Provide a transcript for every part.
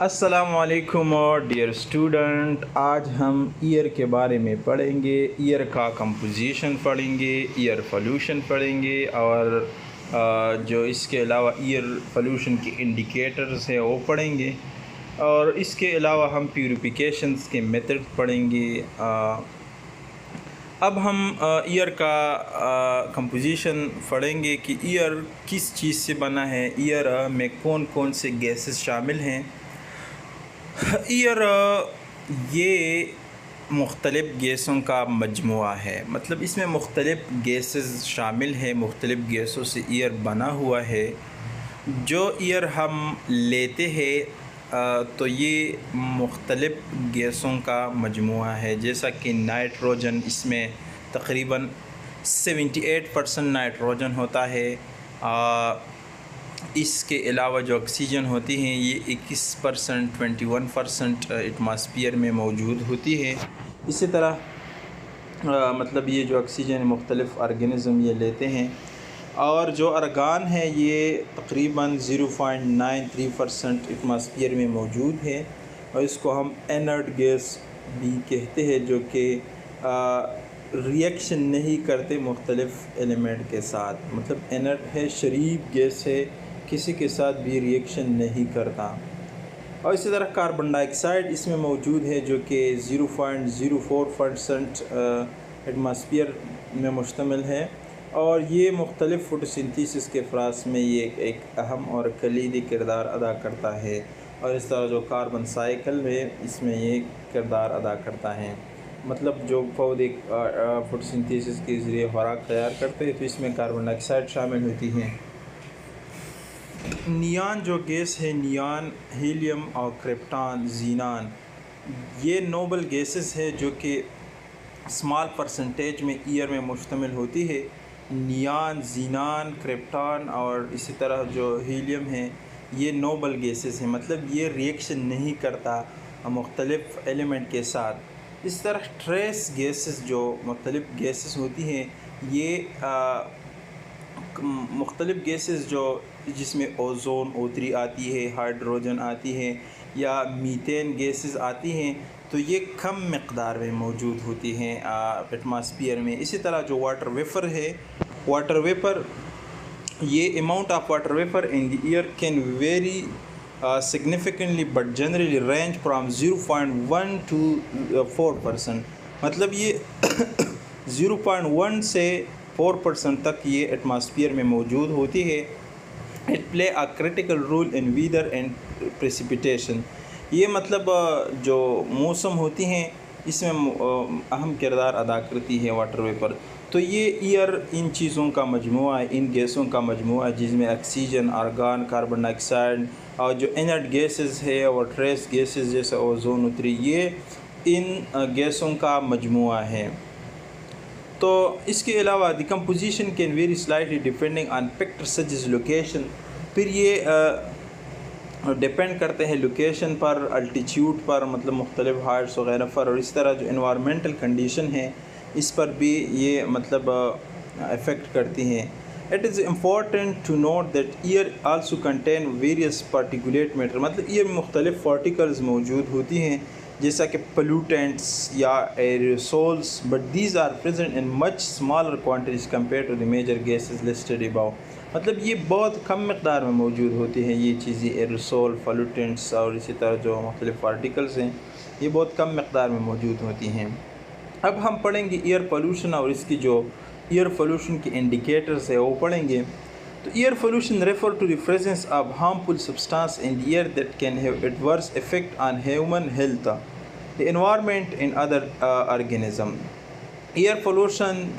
अस्सलामुअलैकुम और dear student, आज हम ईयर के बारे में पढ़ेंगे। ईयर का कंपोजिशन पढ़ेंगे, ईयर पोल्यूशन पढ़ेंगे और जो इसके अलावा ईयर पोल्यूशन के इंडिकेटर्स हैं वो पढ़ेंगे। और इसके अलावा हम प्यूरिफिकेशंस के मेथड पढ़ेंगे। अब हम ईयर का कंपोजिशन पढ़ेंगे कि ईयर किस चीज़ से बना है, ईयर में कौन कौन से गैसेस शामिल हैं। ईयर ये मुख्तलिफ़ गैसों का मजमुआ है, मतलब इसमें मुख्तलिफ़ गैसेस शामिल हैं, मुख्तलिफ़ गैसों से ईयर बना हुआ है। जो ईयर हम लेते हैं तो ये मुख्तलिफ़ गैसों का मजमुआ है, जैसा कि नाइट्रोजन, इसमें तकरीबन 78% नाइट्रोजन होता है। इसके अलावा जो ऑक्सीजन होती हैं ये 21%, 21% एटमॉस्फेयर में मौजूद होती है। इसी तरह मतलब ये जो ऑक्सीजन मुख्तलिफ़ ऑर्गेनिज़म ये लेते हैं। और जो अर्गान है ये तकरीबन 0.93% एटमॉस्फेयर में मौजूद है और इसको हम इनर्ट गैस भी कहते हैं, जो कि रिएक्शन नहीं करते मुख्तलिफ़ एलिमेंट के साथ, मतलब इनर्ट है, शरीफ गैस है, किसी के साथ भी रिएक्शन नहीं करता। और इसी तरह कार्बन डाइऑक्साइड इसमें मौजूद है, जो कि 0.04% एटमॉस्फेयर में मुश्तमिल है और ये मुख्तलिफ़ फोटोसिंथेसिस के फ़रास में ये एक अहम और कलीदी किरदार अदा करता है। और इस तरह जो कार्बन साइकिल में इसमें ये किरदार अदा करता है, मतलब जो पौधे फोटोसिंथेसिस के ज़रिए खुराक तैयार करते हैं तो इसमें कार्बन डाइऑक्साइड शामिल होती हैं। नियान जो गैस है, नियान, हीलियम और क्रिप्टॉन, जीनान, ये नोबल गैसेस है जो कि स्मॉल परसेंटेज में ईयर में मुश्तमिल होती है। नियान, जीनान, क्रिप्टॉन और इसी तरह जो हीलियम है ये नोबल गैसेस हैं, मतलब ये रिएक्शन नहीं करता मुख्तलिफ़ एलिमेंट के साथ। इस तरह ट्रेस गैसेस जो मुख्तलिफ़ गैसेस होती हैं ये मुख्तलिफ़ गैसेस जो जिसमें ओज़ोन, O3 आती है, हाइड्रोजन आती है या मीथेन गैसेस आती हैं, तो ये कम मकदार में मौजूद होती हैं एटमॉस्फेयर में। इसी तरह जो वाटर वेपर है, वाटर वेपर, ये amount of water vapour in the year can very significantly but generally range from 0.1 to 4%, मतलब ये 0.1 से 4% तक ये एटमॉस्फेयर में मौजूद होती है। It play a critical role in weather and precipitation, ये मतलब जो मौसम होती हैं इसमें अहम किरदार अदा करती है वाटर वेपर। तो ये ईयर इन चीज़ों का मजमुआ है, इन गैसों का मजमुआ है, जिसमें ऑक्सीजन, आर्गन, कार्बन डाइऑक्साइड और जो इनर्ट गैसेस है और ट्रेस गैसेस जैसे ओज़ोन, O3, ये इन गैसों का मजमुआ है। तो इसके अलावा the composition can vary slightly depending on factor such as location, फिर ये डिपेंड करते हैं लोकेशन पर, अल्टीट्यूड पर, मतलब मुख्तलिफ हाइट्स वगैरह पर, और इस तरह जो इन्वायरमेंटल कंडीशन है इस पर भी ये मतलब अफेक्ट करती हैं। It is important to note that air also contain various particulate matter, मतलब ईयर में मुख्तलिफ पार्टिकल्स मौजूद होती हैं जैसा कि पोल्यूटेंट्स या aerosols, but these are present in much smaller quantities compare to the major gases listed above, मतलब ये बहुत कम मकदार में मौजूद होती हैं ये चीज़ें, एरोसोल, पोल्यूटेंट्स और इसी तरह जो मुख्तलिफ पार्टिकल्स हैं ये बहुत कम मकदार में मौजूद होती हैं। अब हम पढ़ेंगे ईयर पोल्यूशन और इसकी जो ईयर पोल्यूशन के इंडिकेटर्स है वो पढ़ेंगे। तो air pollution refer to the presence of harmful substance in the air that can have adverse effect on human health, the environment and other organism. Air pollution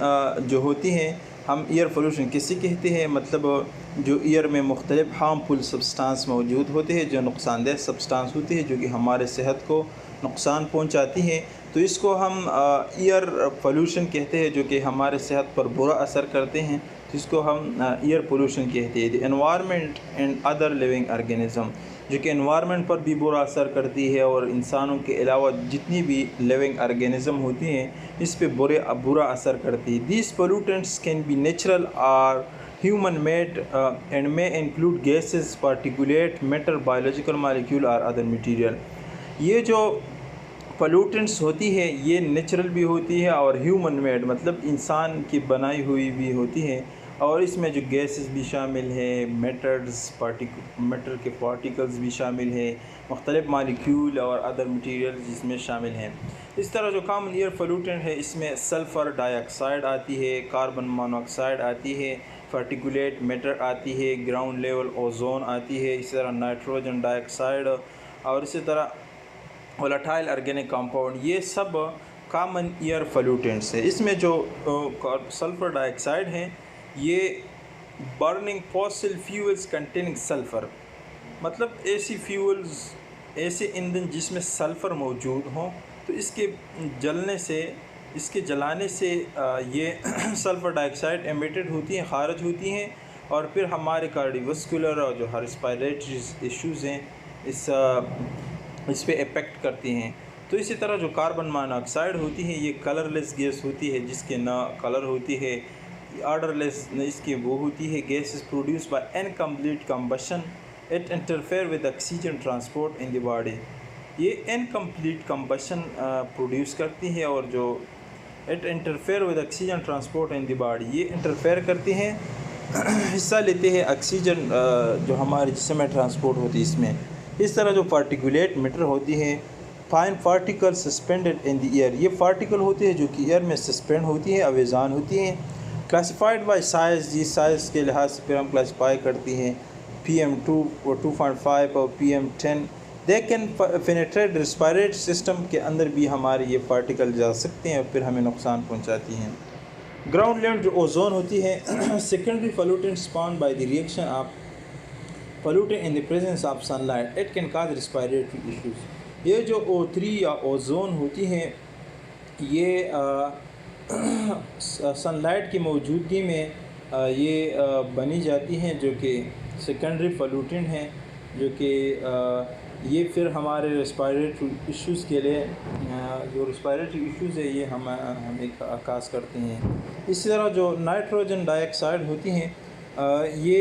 जो होती हैं, हम ईयर पोल्यूशन किसे कहते हैं, मतलब जो ईयर में मुख्तलिफ हार्मफुल सब्सटेंस मौजूद होते हैं, जो नुकसानदेह सब्सटेंस होती है जो कि हमारे सेहत को नुकसान पहुंचाती हैं, तो इसको हम ईयर पोल्यूशन कहते हैं, जो कि हमारे सेहत पर बुरा असर करते हैं, तो इसको हम ईयर पोल्यूशन कहते हैं। The environment and other living organism, जो कि एनवायरनमेंट पर भी बुरा असर करती है और इंसानों के अलावा जितनी भी लिविंग ऑर्गेनिज्म होती हैं इस पे बुरा असर करती है। These pollutants can be natural और human made and may include gases, particulate matter, biological molecule or other material। ये जो पोल्यूटेंट्स होती है ये नेचुरल भी होती है और ह्यूमन मेड मतलब इंसान की बनाई हुई भी होती है, और इसमें जो गैसेस भी शामिल है, मैटर के पार्टिकल्स भी शामिल है, मुख्तलिफ मालिक्यूल और अदर मटीरियल जिसमें शामिल हैं। इस तरह जो कॉमन एयर पोल्यूटेंट है इसमें सल्फ़र डाइऑक्साइड आती है, कार्बन मोनोऑक्साइड आती है, पार्टिकुलेट मैटर आती है, ग्राउंड लेवल ओजोन आती है, इसी तरह नाइट्रोजन डाइऑक्साइड और इसी तरह वोलेटाइल ऑर्गेनिक कंपाउंड, ये सब कॉमन एयर पोल्यूटेंट्स है। इसमें जो सल्फ़र डाइऑक्साइड है ये burning fossil fuels containing sulphur, मतलब ऐसी फ्यूल्स, ऐसे ईंधन जिसमें सल्फ़र मौजूद हों, तो इसके जलाने से ये सल्फ़र डाइऑक्साइड एमिटेड होती हैं, खारिज होती हैं, और फिर हमारे कार्डियोवस्कुलर और जो रेस्पिरेटरी इश्यूज़ हैं इस पे इफ़ेक्ट करती हैं। तो इसी तरह जो कार्बन मोनोऑक्साइड होती है ये कलरलेस गैस होती है, जिसके ना कलर होती है, ऑर्डरलेस इसकी वो होती है। Gas is produce by incomplete combustion, it interfere with oxygen transport in the body. ये इनकम्प्लीट कम्बशन प्रोड्यूस करती है और जो it interfere with oxygen transport in the body, ये इंटरफेयर करती हैं, हिस्सा लेते हैं ऑक्सीजन जो हमारे जिस्म में ट्रांसपोर्ट होती है इसमें। इस तरह जो पार्टिकुलेट मैटर होती है, fine particle suspended in the air, ये पार्टिकल होती है जो कि एयर में सस्पेंड होती है, अवेजान होती हैं। क्लासिफाइड बाय साइज़, जिस साइज़ के लिहाज से फिर हम क्लासिफाई करती हैं PM2 और 2.5 और PM10। They can penetrate respiratory system के अंदर भी हमारे ये पार्टिकल जा सकते हैं और फिर हमें नुकसान पहुंचाती हैं। ग्राउंड लेवल जो ओजोन होती है secondary pollutant spawn by the reaction of pollutant in the presence of sunlight, it can cause respiratory issues. ये जो O3 या ओजोन होती है ये सनलाइट की मौजूदगी में ये बनी जाती हैं, जो कि सेकेंडरी पोल्यूटेंट हैं, जो कि ये फिर हमारे रेस्पिरेटरी इश्यूज़ के लिए जो रेस्पिरेटरी इश्यूज़ है ये हमें काज करते हैं। इसी तरह जो नाइट्रोजन डाइऑक्साइड होती हैं ये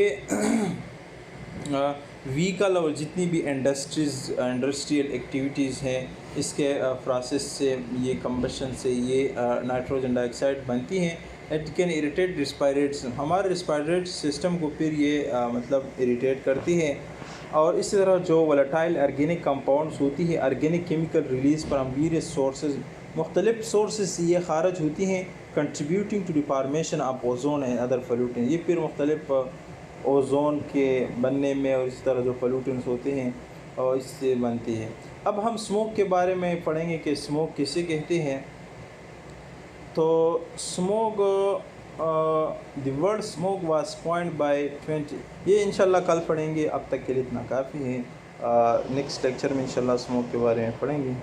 व्हीकल और जितनी भी इंडस्ट्रियल एक्टिविटीज़ हैं इसके प्रोसेस से, ये कम्बशन से ये नाइट्रोजन डाइऑक्साइड बनती हैं। इट कैन इरिटेट रेस्पिरेट्स, हमारे रेस्पिरेटरी सिस्टम को फिर ये मतलब इरिटेट करती है। और इसी तरह जो वोलेटाइल ऑर्गेनिक कंपाउंड्स होती है, organic chemical release from various sources, मुख्तलिफ सोर्सेज से ये खारिज होती हैं, contributing to the formation of ozone and other pollutant, ये फिर मुख्तलिफ ओजोन के बनने में और इस तरह जो पोल्यूटेंट्स होते हैं और इससे बनती है। अब हम स्मोक के बारे में पढ़ेंगे कि स्मोक किसे कहते हैं। तो smoke the word smoke was coined bye 20, ये इंशाल्लाह कल पढ़ेंगे, अब तक के लिए इतना काफ़ी है। नेक्स्ट लेक्चर में इंशाल्लाह स्मोक के बारे में पढ़ेंगे।